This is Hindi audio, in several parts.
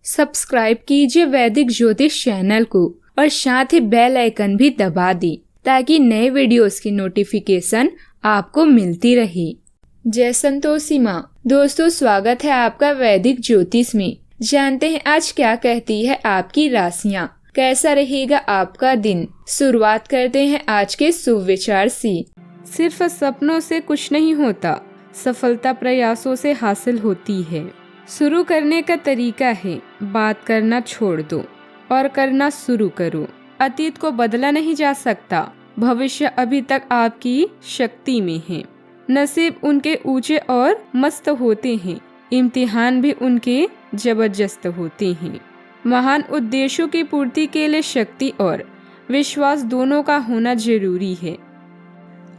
सब्सक्राइब कीजिए वैदिक ज्योतिष चैनल को और साथ ही बेल आइकन भी दबा दी ताकि नए वीडियोस की नोटिफिकेशन आपको मिलती रहे। जय संतोषी माँ। दोस्तों, स्वागत है आपका वैदिक ज्योतिष में। जानते हैं आज क्या कहती है आपकी राशियाँ, कैसा रहेगा आपका दिन। शुरुआत करते हैं आज के शुभ विचार से। सिर्फ सपनों से कुछ नहीं होता, सफलता प्रयासों से हासिल होती है। शुरू करने का तरीका है, बात करना छोड़ दो और करना शुरू करो। अतीत को बदला नहीं जा सकता, भविष्य अभी तक आपकी शक्ति में है। नसीब उनके ऊंचे और मस्त होते हैं, इम्तिहान भी उनके जबरदस्त होते हैं। महान उद्देश्यों की पूर्ति के लिए शक्ति और विश्वास दोनों का होना जरूरी है।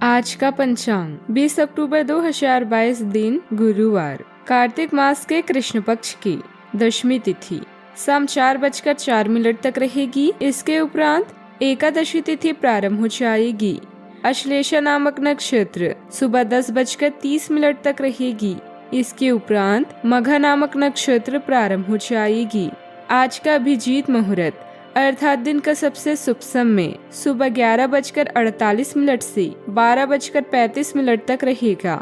आज का पंचांग 20 अक्टूबर 2022 दिन गुरुवार, कार्तिक मास के कृष्ण पक्ष की दशमी तिथि शाम 4:04 तक रहेगी। इसके उपरांत एकादशी तिथि प्रारंभ हो जाएगी। अश्लेषा नामक नक्षत्र सुबह 10:30 तक रहेगी। इसके उपरांत मघा नामक नक्षत्र प्रारंभ हो जाएगी। आज का अभिजीत मुहूर्त अर्थात दिन का सबसे शुभ समय सुबह 11:48 से 12:35 तक रहेगा।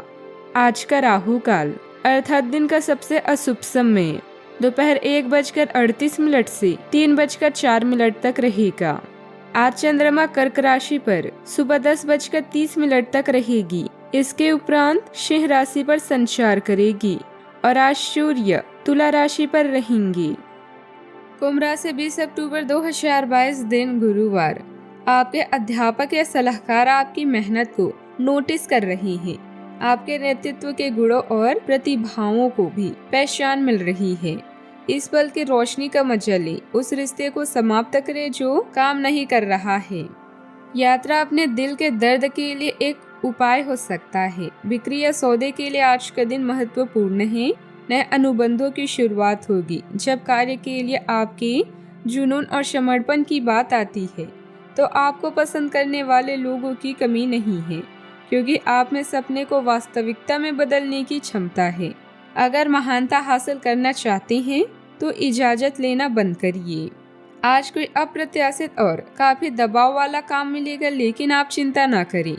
आज का राहु काल अर्थात दिन का सबसे अशुभ समय दोपहर 1:38 से 3:04 तक रहेगा। आज चंद्रमा कर्क राशि पर सुबह 10:30 तक रहेगी। इसके उपरांत सिंह राशि पर संचार करेगी और आज सूर्य तुला राशि पर रहेंगी। कुंभ राशि 20 अक्टूबर 2022 दिन गुरुवार, आपके अध्यापक या सलाहकार आपकी मेहनत को नोटिस कर रहे हैं। आपके नेतृत्व के गुणों और प्रतिभाओं को भी पहचान मिल रही है। इस पल की रोशनी का मजा ले, उस रिश्ते को समाप्त करे जो काम नहीं कर रहा है। यात्रा अपने दिल के दर्द के लिए एक उपाय हो सकता है। बिक्री या सौदे के लिए आज का दिन महत्वपूर्ण है। नए अनुबंधों की शुरुआत होगी। जब कार्य के लिए आपके जुनून और समर्पण की बात आती है तो आपको पसंद करने वाले लोगों की कमी नहीं है, क्योंकि आप में सपने को वास्तविकता में बदलने की क्षमता है। अगर महानता हासिल करना चाहते हैं तो इजाजत लेना बंद करिए। आज कोई अप्रत्याशित और काफी दबाव वाला काम मिलेगा, लेकिन आप चिंता ना करें,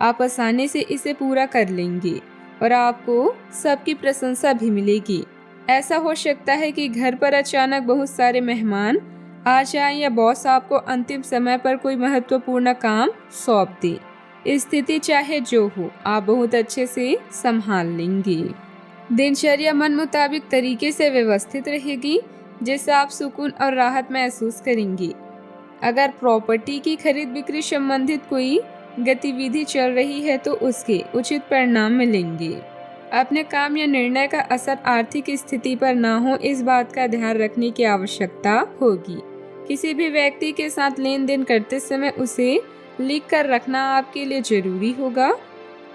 आप आसानी से इसे पूरा कर लेंगे और आपको सबकी प्रशंसा भी मिलेगी। ऐसा हो सकता है कि घर पर अचानक बहुत सारे मेहमान आ जाएं या बॉस आपको अंतिम समय पर कोई महत्वपूर्ण काम सौंप दे। स्थिति चाहे जो हो, आप बहुत अच्छे से संभाल लेंगे। दिनचर्या मन मुताबिक तरीके से व्यवस्थित रहेगी, जिससे आप सुकून और राहत महसूस करेंगे। अगर प्रॉपर्टी की खरीद बिक्री संबंधित कोई गतिविधि चल रही है तो उसके उचित परिणाम मिलेंगे। अपने काम या निर्णय का असर आर्थिक स्थिति पर ना हो, इस बात का ध्यान रखने की आवश्यकता होगी। किसी भी व्यक्ति के साथ लेन देन करते समय उसे लिख कर रखना आपके लिए जरूरी होगा,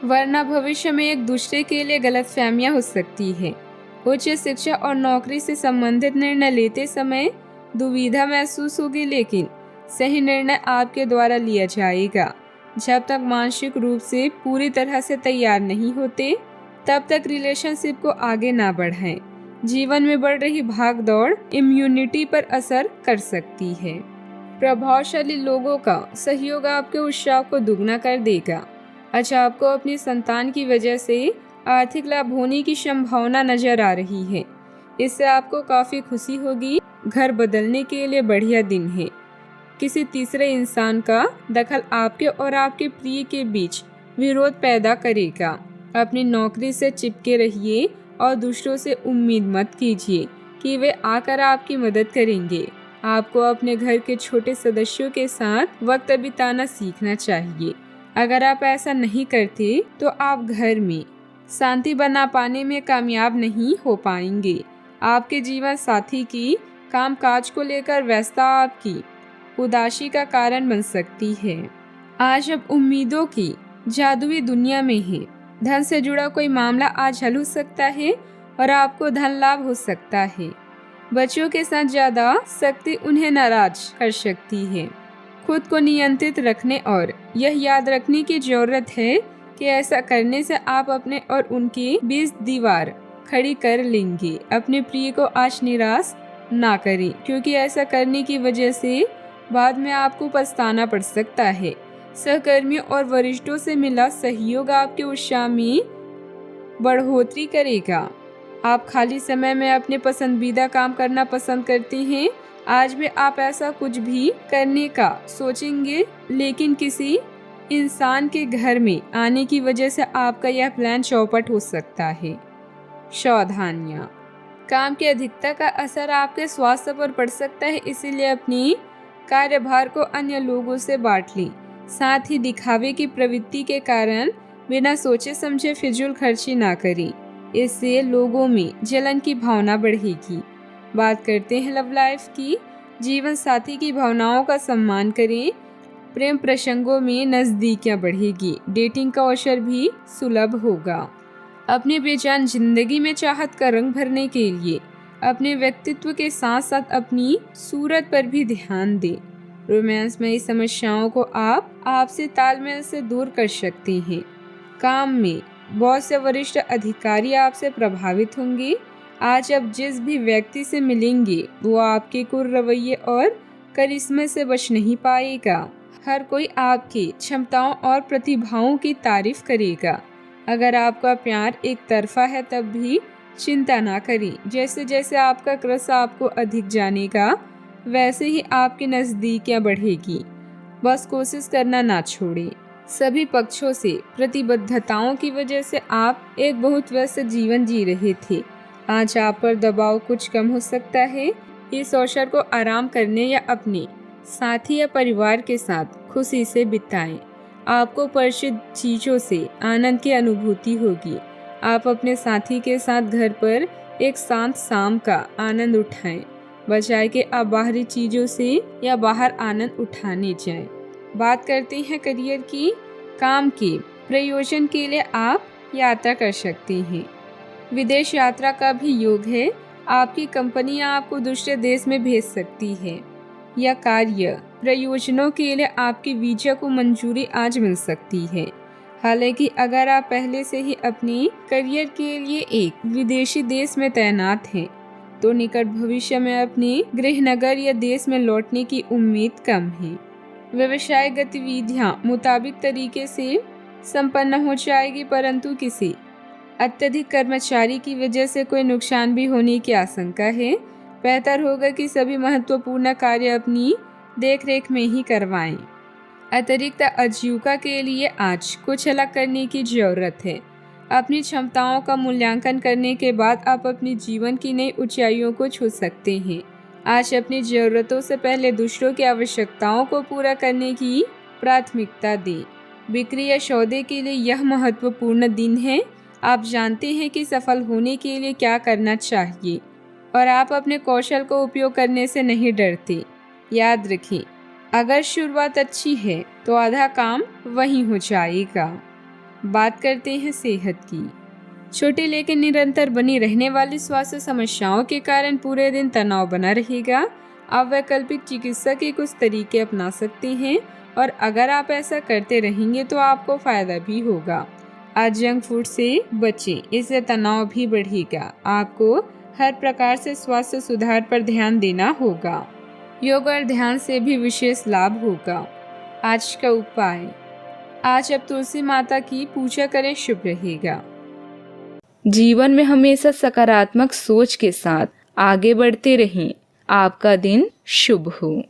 वरना भविष्य में एक दूसरे के लिए गलतफहमियां हो सकती है। उच्च शिक्षा और नौकरी से संबंधित निर्णय लेते समय दुविधा महसूस होगी, लेकिन सही निर्णय आपके द्वारा लिया जाएगा। जब तक मानसिक रूप से पूरी तरह से तैयार नहीं होते, तब तक रिलेशनशिप को आगे ना बढ़ाएं। जीवन में बढ़ रही भाग दौड़ इम्यूनिटी पर असर कर सकती है। प्रभावशाली लोगों का सहयोग आपके उत्साह को दुगना कर देगा। अच्छा, आपको अपनी संतान की वजह से आर्थिक लाभ होने की संभावना नजर आ रही है। इससे आपको काफी खुशी होगी। घर बदलने के लिए बढ़िया दिन है। किसी तीसरे इंसान का दखल आपके और आपके प्रिय के बीच विरोध पैदा करेगा। अपनी नौकरी से चिपके रहिए और दूसरों से उम्मीद मत कीजिए कि वे आकर आपकी मदद करेंगे। आपको अपने घर के छोटे सदस्यों के साथ वक्त बिताना सीखना चाहिए। अगर आप ऐसा नहीं करते तो आप घर में शांति बना पाने में कामयाब नहीं हो पाएंगे। आपके जीवन साथी की कामकाज को लेकर व्यस्तता आपकी उदासी का कारण बन सकती है। आज अब उम्मीदों की जादुई दुनिया में है। धन से जुड़ा कोई मामला आज हल हो सकता है और आपको धन लाभ हो सकता है। बच्चों के साथ ज्यादा सख्ती उन्हें नाराज कर सकती है। खुद को नियंत्रित रखने और यह याद रखने की जरूरत है कि ऐसा करने से आप अपने और उनके बीच दीवार खड़ी कर लेंगे। अपने प्रिय को आज निराश ना करें, क्योंकि ऐसा करने की वजह से बाद में आपको पछताना पड़ सकता है। सहकर्मियों और वरिष्ठों से मिला सहयोग आपके उत्साह में बढ़ोतरी करेगा। आप खाली समय में अपने पसंदीदा काम करना पसंद करते हैं। आज भी आप ऐसा कुछ भी करने का सोचेंगे, लेकिन किसी इंसान के घर में आने की वजह से आपका यह प्लान चौपट हो सकता है। सावधानियाँ। काम की अधिकता का असर आपके स्वास्थ्य पर पड़ सकता है, इसीलिए अपनी कार्यभार को अन्य लोगों से बांट लें। साथ ही दिखावे की प्रवृत्ति के कारण बिना सोचे समझे फिजूल खर्ची ना करें, इससे लोगों में जलन की भावना बढ़ेगी। बात करते हैं लव लाइफ की। जीवन साथी की भावनाओं का सम्मान करें। प्रेम प्रसंगों में नजदीकियां बढ़ेगी। डेटिंग का अवसर भी सुलभ होगा। अपनी बेजान जिंदगी में चाहत का रंग भरने के लिए अपने व्यक्तित्व के साथ साथ अपनी सूरत पर भी ध्यान दें। रोमांस में इस समस्याओं को आप आपसी तालमेल से दूर कर सकते हैं। काम में बॉस या वरिष्ठ अधिकारी आपसे प्रभावित होंगे। आज आप जिस भी व्यक्ति से मिलेंगे वो आपके कुर रवैये और करिश्मे से बच नहीं पाएगा। हर कोई आपकी क्षमताओं और प्रतिभाओं की तारीफ करेगा। अगर आपका प्यार एक तरफा है तब भी चिंता ना करें। जैसे जैसे आपका क्रश आपको अधिक जानेगा वैसे ही आपकी नजदीकियां बढ़ेगी। बस कोशिश करना ना छोड़ें। सभी पक्षों से प्रतिबद्धताओं की वजह से आप एक बहुत व्यस्त जीवन जी रहे थे। आज आप पर दबाव कुछ कम हो सकता है। इस अवसर को आराम करने या अपने साथी या परिवार के साथ खुशी से बिताएं। आपको परिचित चीजों से आनंद की अनुभूति होगी। आप अपने साथी के साथ घर पर एक शांत शाम का आनंद उठाएं, बजाय कि आप बाहरी चीजों से या बाहर आनंद उठाने जाएं। बात करते हैं करियर की। काम के प्रयोजन के लिए आप यात्रा कर सकते हैं। विदेश यात्रा का भी योग है। आपकी कंपनियां आपको दूसरे देश में भेज सकती है या कार्य प्रयोजनों के लिए आपकी वीजा को मंजूरी आज मिल सकती है। हालांकि अगर आप पहले से ही अपने करियर के लिए एक विदेशी देश में तैनात हैं, तो निकट भविष्य में अपने गृहनगर या देश में लौटने की उम्मीद कम है। व्यवसाय गतिविधियां मुताबिक तरीके से संपन्न हो जाएगी, परंतु किसी अत्यधिक कर्मचारी की वजह से कोई नुकसान भी होने की आशंका है। बेहतर होगा कि सभी महत्वपूर्ण कार्य अपनी देखरेख में ही करवाएं। अतिरिक्त आजीविका के लिए आज कुछ अलग करने की जरूरत है। अपनी क्षमताओं का मूल्यांकन करने के बाद आप अपने जीवन की नई ऊंचाइयों को छू सकते हैं। आज अपनी जरूरतों से पहले दूसरों की आवश्यकताओं को पूरा करने की प्राथमिकता दें। बिक्री या सौदे के लिए यह महत्वपूर्ण दिन है। आप जानते हैं कि सफल होने के लिए क्या करना चाहिए और आप अपने कौशल को उपयोग करने से नहीं डरते। याद रखें, अगर शुरुआत अच्छी है तो आधा काम वहीं हो जाएगा। बात करते हैं सेहत की। छोटी लेकिन निरंतर बनी रहने वाली स्वास्थ्य समस्याओं के कारण पूरे दिन तनाव बना रहेगा। आप वैकल्पिक चिकित्सा के कुछ तरीके अपना सकते हैं और अगर आप ऐसा करते रहेंगे तो आपको फायदा भी होगा। आज जंक फूड से बचें, इससे तनाव भी बढ़ेगा। आपको हर प्रकार से स्वास्थ्य सुधार पर ध्यान देना होगा। योग और ध्यान से भी विशेष लाभ होगा। आज का उपाय, आज अब तुलसी माता की पूजा करें, शुभ रहेगा। जीवन में हमेशा सकारात्मक सोच के साथ आगे बढ़ते रहें। आपका दिन शुभ हो।